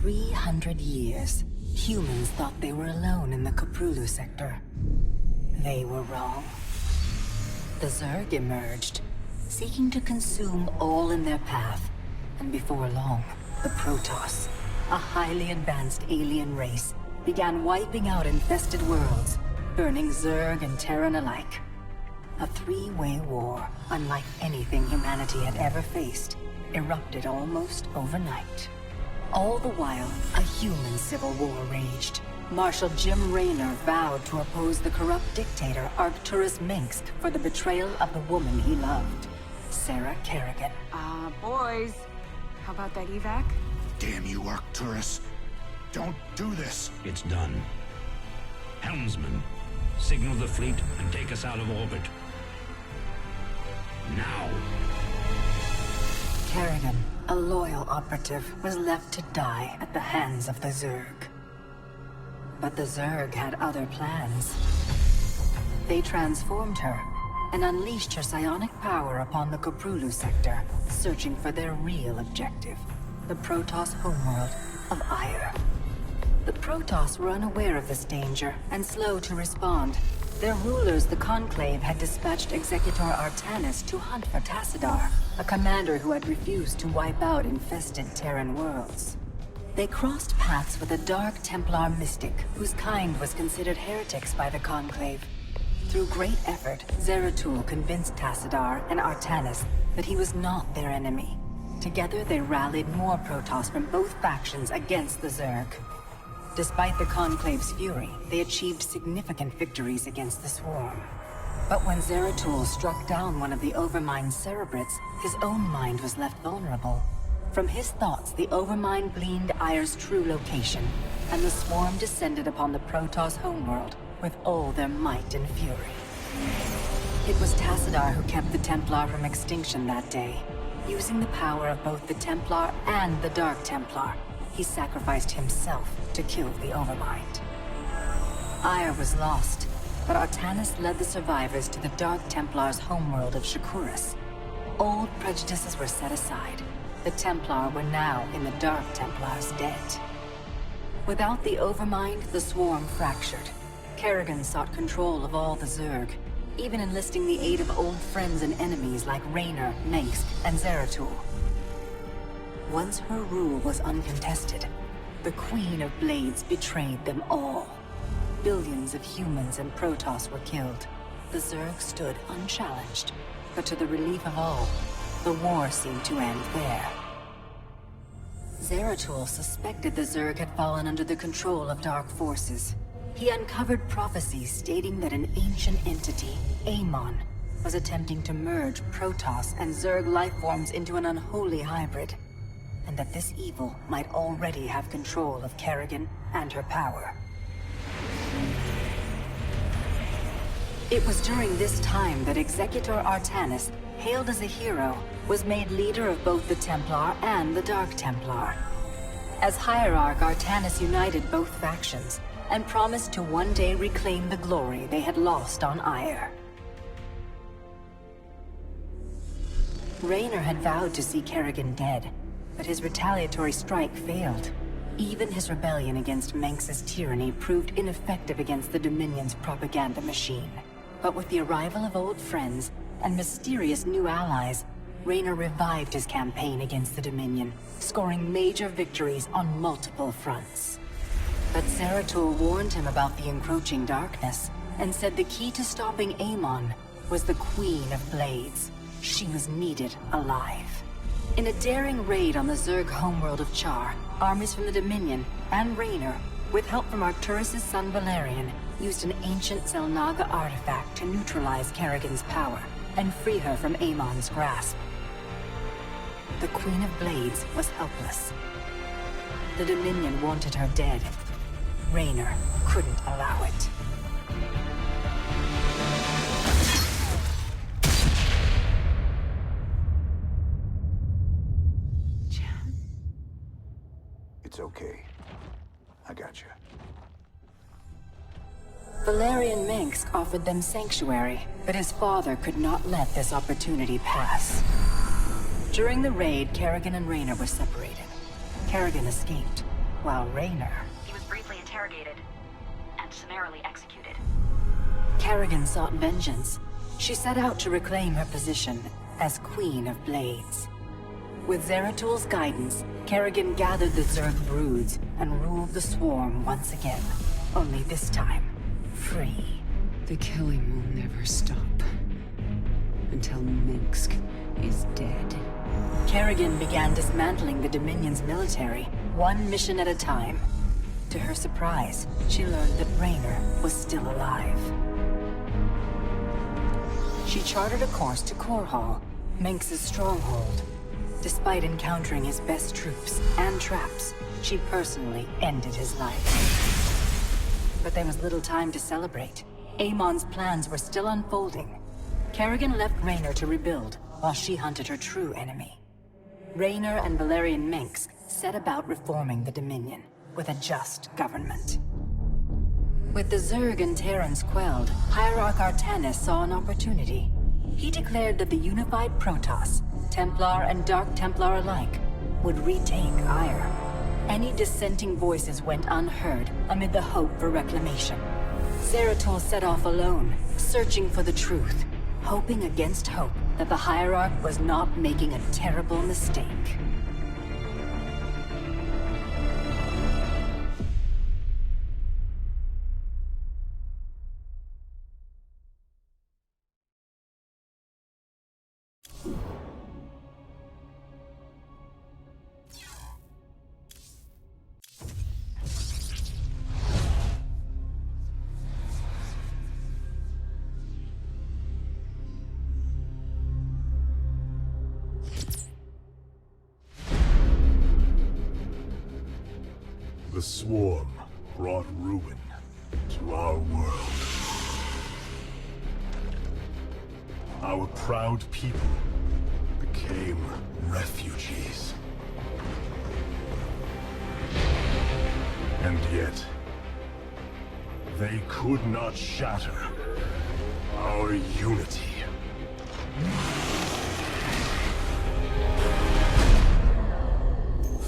300 years, humans thought they were alone in the Koprulu sector. They were wrong. The Zerg emerged, seeking to consume all in their path, and before long, the Protoss, a highly advanced alien race, began wiping out infested worlds, burning Zerg and Terran alike. A three-way war, unlike anything humanity had ever faced, erupted almost overnight. All the while, a human civil war raged. Marshal Jim Raynor vowed to oppose the corrupt dictator Arcturus Minsk for the betrayal of the woman he loved, Sarah Kerrigan. Boys, how about that evac? Damn you, Arcturus. Don't do this. It's done. Helmsman, signal the fleet and take us out of orbit. Now! Kerrigan, a loyal operative, was left to die at the hands of the Zerg. But the Zerg had other plans. They transformed her and unleashed her psionic power upon the Koprulu sector, searching for their real objective, the Protoss homeworld of Aiur. The Protoss were unaware of this danger and slow to respond. Their rulers, the Conclave, had dispatched Executor Artanis to hunt for Tassadar, a commander who had refused to wipe out infested Terran worlds. They crossed paths with a Dark Templar mystic, whose kind was considered heretics by the Conclave. Through great effort, Zeratul convinced Tassadar and Artanis that he was not their enemy. Together they rallied more Protoss from both factions against the Zerg. Despite the Conclave's fury, they achieved significant victories against the Swarm. But when Zeratul struck down one of the Overmind's Cerebrits, his own mind was left vulnerable. From his thoughts, the Overmind gleaned Aier's true location, and the Swarm descended upon the Protoss homeworld with all their might and fury. It was Tassadar who kept the Templar from extinction that day. Using the power of both the Templar and the Dark Templar, he sacrificed himself to kill the Overmind. Aiur was lost, but Artanis led the survivors to the Dark Templar's homeworld of Shakuras. Old prejudices were set aside. The Templar were now in the Dark Templar's debt. Without the Overmind, the Swarm fractured. Kerrigan sought control of all the Zerg, even enlisting the aid of old friends and enemies like Raynor, Mengsk, and Zeratul. Once her rule was uncontested, the Queen of Blades betrayed them all. Billions of humans and Protoss were killed. The Zerg stood unchallenged, but to the relief of all, the war seemed to end there. Zeratul suspected the Zerg had fallen under the control of dark forces. He uncovered prophecies stating that an ancient entity, Amon, was attempting to merge Protoss and Zerg lifeforms into an unholy hybrid, and that this evil might already have control of Kerrigan and her power. It was during this time that Executor Artanis, hailed as a hero, was made leader of both the Templar and the Dark Templar. As Hierarch, Artanis united both factions, and promised to one day reclaim the glory they had lost on Aiur. Raynor had vowed to see Kerrigan dead, but his retaliatory strike failed. Even his rebellion against Mengsk's tyranny proved ineffective against the Dominion's propaganda machine. But with the arrival of old friends and mysterious new allies, Raynor revived his campaign against the Dominion, scoring major victories on multiple fronts. But Zeratul warned him about the encroaching darkness, and said the key to stopping Amon was the Queen of Blades. She was needed alive. In a daring raid on the Zerg homeworld of Char, armies from the Dominion and Raynor, with help from Arcturus' son Valerian, used an ancient Zelnaga artifact to neutralize Kerrigan's power and free her from Amon's grasp. The Queen of Blades was helpless. The Dominion wanted her dead. Raynor couldn't allow it. It's okay. I got you. Valerian Mengsk offered them sanctuary, but his father could not let this opportunity pass. During the raid, Kerrigan and Raynor were separated. Kerrigan escaped, while Raynor... He was briefly interrogated and summarily executed. Kerrigan sought vengeance. She set out to reclaim her position as Queen of Blades. With Zeratul's guidance, Kerrigan gathered the Zerg broods and ruled the swarm once again. Only this time, free. The killing will never stop. Until Minsk is dead. Kerrigan began dismantling the Dominion's military, one mission at a time. To her surprise, she learned that Raynor was still alive. She charted a course to Korhal, Minsk's stronghold. Despite encountering his best troops and traps, she personally ended his life. But there was little time to celebrate. Amon's plans were still unfolding. Kerrigan left Raynor to rebuild, while she hunted her true enemy. Raynor and Valerian Minsk set about reforming the Dominion, with a just government. With the Zerg and Terrans quelled, Hierarch Artanis saw an opportunity. He declared that the unified Protoss, Templar and Dark Templar alike, would retake Aiur. Any dissenting voices went unheard amid the hope for reclamation. Zeratul set off alone, searching for the truth, hoping against hope that the Hierarch was not making a terrible mistake. The swarm brought ruin to our world. Our proud people became refugees. And yet, they could not shatter our unity.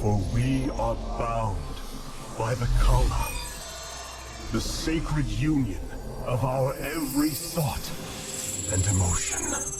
For we are bound by the Kala, the sacred union of our every thought and emotion.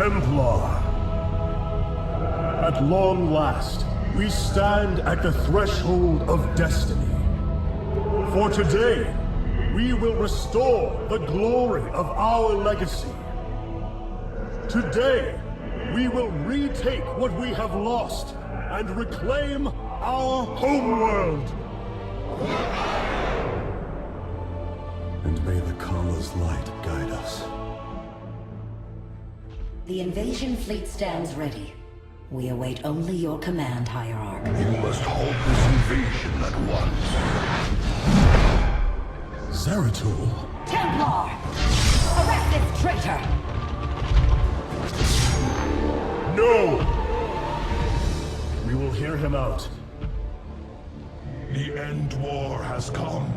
Templar. At long last, we stand at the threshold of destiny. For today, we will restore the glory of our legacy. Today, we will retake what we have lost and reclaim our homeworld. And may the Kala's light guide us. The invasion fleet stands ready. We await only your command, Hierarch. You must halt this invasion at once. Zeratul? Templar! Arrest this traitor! No! We will hear him out. The end war has come.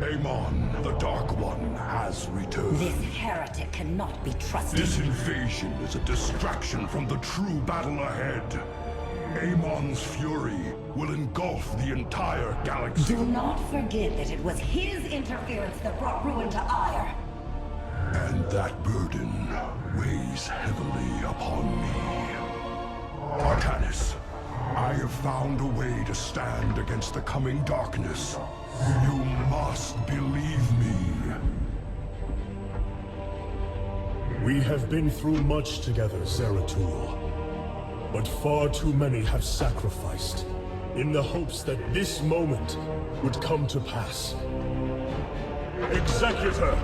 Amon, the Dark One, has returned. This heretic cannot be trusted. This invasion is a distraction from the true battle ahead. Amon's fury will engulf the entire galaxy. Do not forget that it was his interference that brought ruin to Aiur. And that burden weighs heavily upon me. Artanis, I have found a way to stand against the coming darkness. You must believe me. We have been through much together, Zeratul. But far too many have sacrificed, in the hopes that this moment would come to pass. Executor!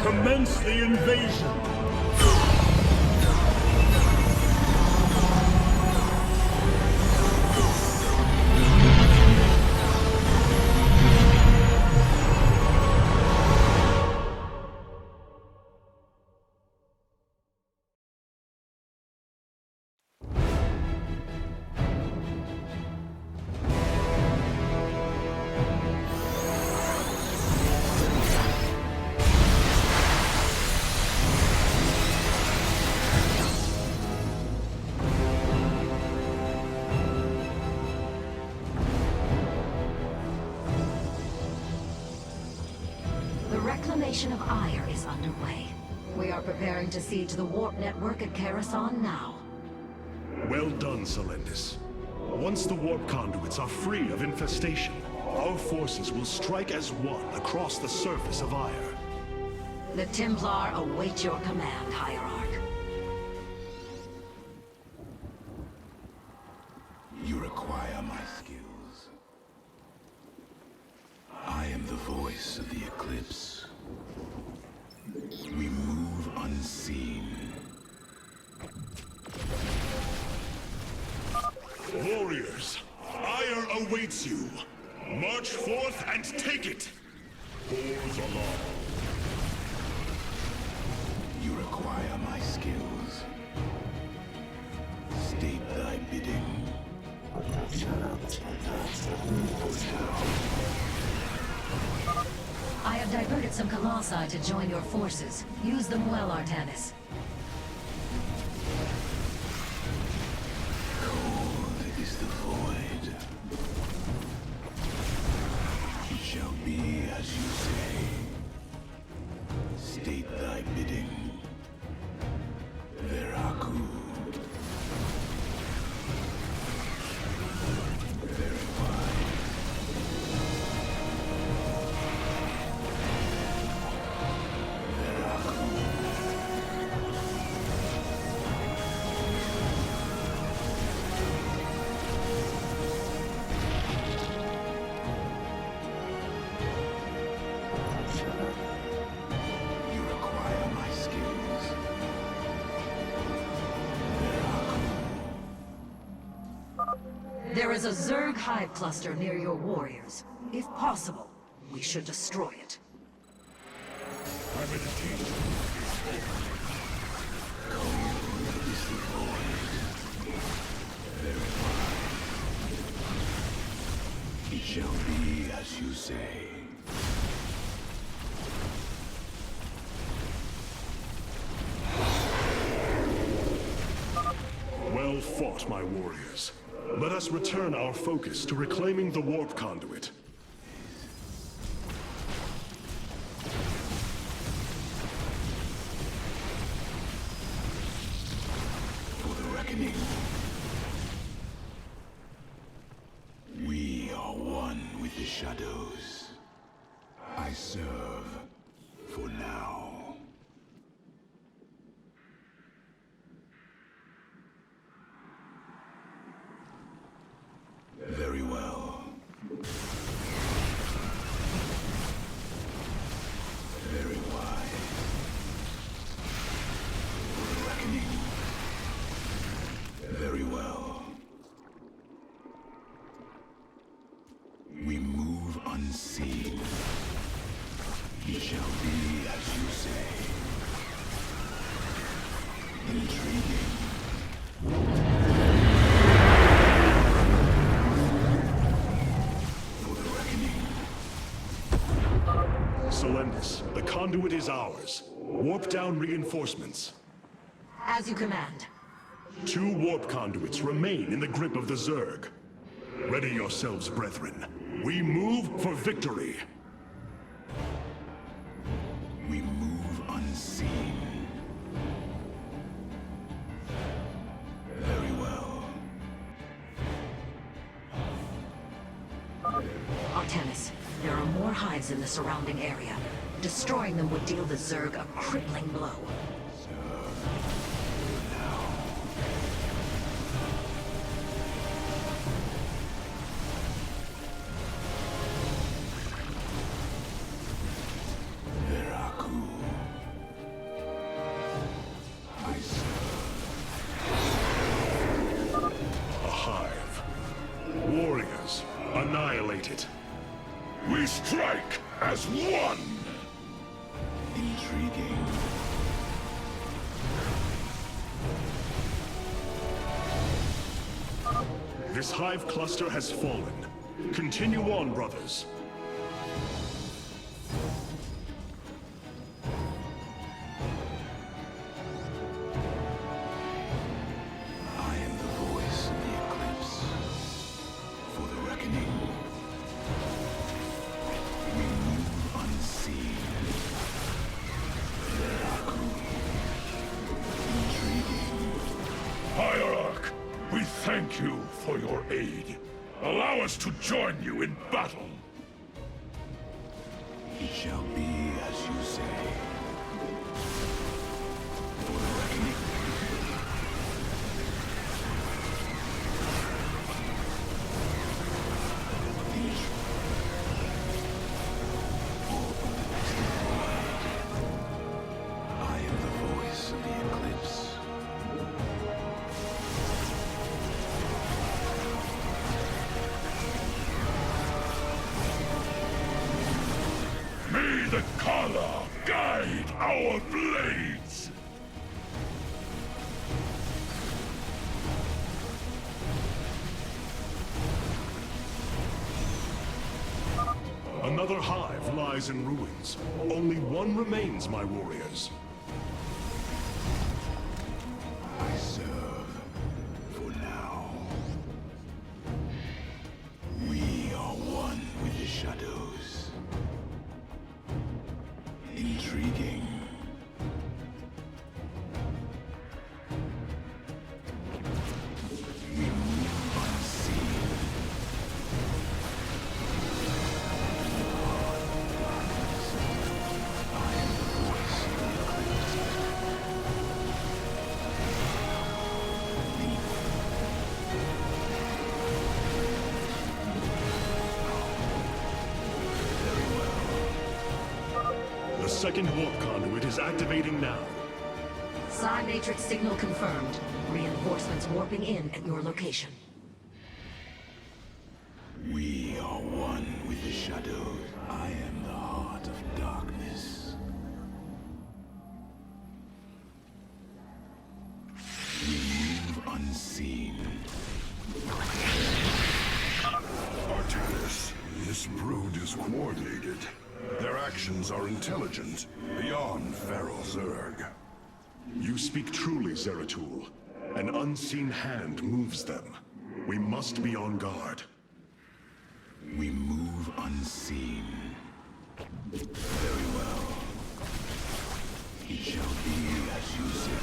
Commence the invasion! The reclamation of Aiur is underway. We are preparing to siege the warp network at Coruscant now. Well done, Selendis. Once the warp conduits are free of infestation, our forces will strike as one across the surface of Aiur. The Templar await your command, Hierarch. You require my skills. I am the voice of the Eclipse. We move unseen. Warriors, Aiur awaits you. March forth and take it! Doors aloft. You require my skills. State thy bidding. I have diverted some Colossi to join your forces. Use them well, Artanis. Cold is the void. It shall be as you say. State thy bidding. Veraku. Verify. You require my skills. There is a Zerg hive cluster near your warriors. If possible, we should destroy it. It shall be as you say. Well fought, my warriors. Let us return our focus to reclaiming the warp conduit. reckoning. We are one with the shadows. I serve for now. Very well. Very wise. Reckoning. Very well. We move unseen. It shall be as you say. Intriguing. Selendis, the conduit is ours. Warp down reinforcements. As you command. 2 warp conduits remain in the grip of the Zerg. Ready yourselves, brethren. We move for victory. We move unseen. Very well. Artemis, there are more hives in the surrounding area. Destroying them would deal the Zerg a crippling blow. Warriors, annihilate it. We strike as one! Intriguing. This hive cluster has fallen. Continue on, brothers. I am the voice of the eclipse. For the reckoning. We move unseen. Intriguing. Hierarch, we thank you for your aid. Allow us to join you in battle. It shall be as you say. For the reckoning. I am the voice of the eclipse. May the Kala guide our blades! Another hive lies in ruins. Only one remains, my warriors. I serve for now. We are one with the shadows. Intriguing. We move unseen. I am the voice of the eclipse. The second warp conduit is activating now. Psi Matrix signal confirmed. Reinforcements warping in at your location. We are one with the shadows. I am the heart of darkness. We move unseen. Artemis, this brood is coordinated. Their actions are intelligent, beyond feral Zerg. You speak truly, Zeratul. An unseen hand moves them. We must be on guard. We move unseen. Very well. It shall be as you say.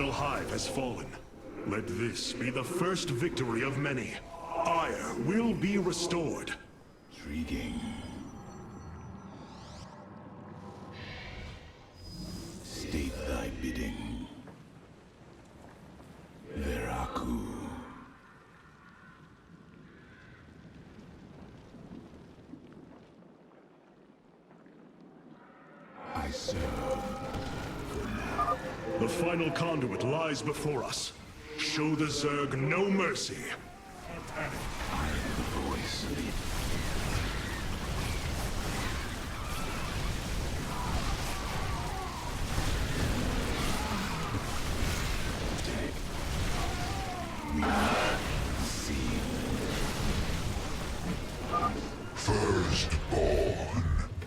final hive has fallen. Let this be the first victory of many. Aiur will be restored. Intriguing. State thy bidding. Veraku. I serve. The final conduit lies before us. Show the Zerg no mercy. I am the voice of it. Firstborn,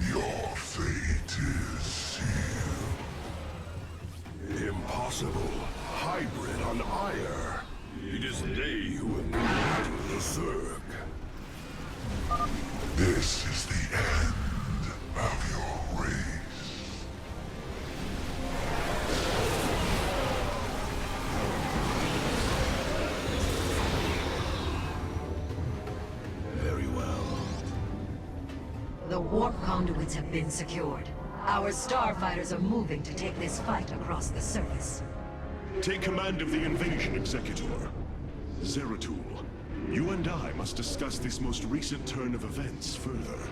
your fate is sealed. Impossible. Hybrid on Aiur. It is they who have been the Zerg. This is the end of your race. Very well. The warp conduits have been secured. Our starfighters are moving to take this fight across the surface. Take command of the invasion, Executor. Zeratul, you and I must discuss this most recent turn of events further.